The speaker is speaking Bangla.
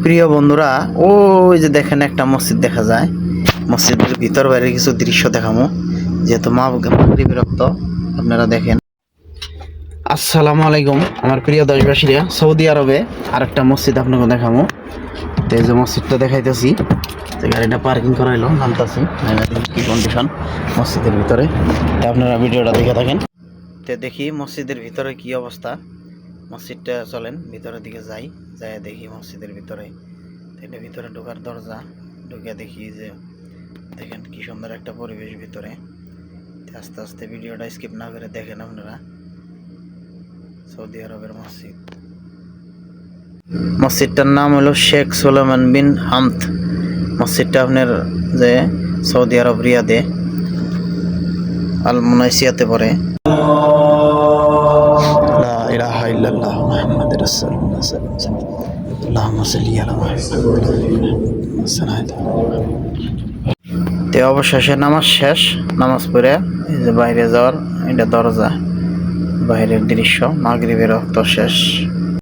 প্রিয় বন্ধুরা, ওই যে দেখেন একটা মসজিদ দেখা যায়। মসজিদের ভিতর বাইরে কিছু দৃশ্য দেখামো, যেহেতু মাগরিবের রক্ত। আপনারা দেখেন। আসসালামু আলাইকুম আমার প্রিয় দেশবাসীরা। সৌদি আরবে আরেকটা মসজিদ আপনাকে দেখামো। তো এই যে মসজিদটা দেখাইতেছি, যে গাড়িটা পার্কিং করাইলো, নামতাছি কি কন্ডিশন মসজিদের ভিতরে। তো আপনারা ভিডিওটা দেখে থাকেন। তো দেখি মসজিদের ভিতরে কি অবস্থা। মসজিদটা চলেন ভিতরের দিকে যাই, যাই দেখি মসজিদের ভিতরে। এটা ভিতরে ঢোকার দরজা, ঢুকে দেখি যে দেখেন কি সুন্দর একটা পরিবেশ ভিতরে। আস্তে আস্তে ভিডিওটা স্কিপ না করে দেখেন আপনারা। সৌদি আরবের মসজিদ। মসজিদটার নাম হলো শেখ সুলেমান বিন হামদ। মসজিদটা আপনার যে সৌদি আরব রিয়াদে আল মুনাইসিয়াতে পড়ে। লা ইলাহা ইল্লাল্লাহ মুহাম্মাদুর রাসূলুল্লাহ সাল্লাল্লাহু আলাইহি ওয়াসাল্লাম। আল্লাহুম্মা সাল্লি আলা মুহাম্মাদ। তে অবশেষে নামাজ শেষ। নামাজ পড়ে এই যে বাইরে যাওয়ার এটা দরজা, বাইরের দৃশ্য। মাগরিবের রক্ত শেষ।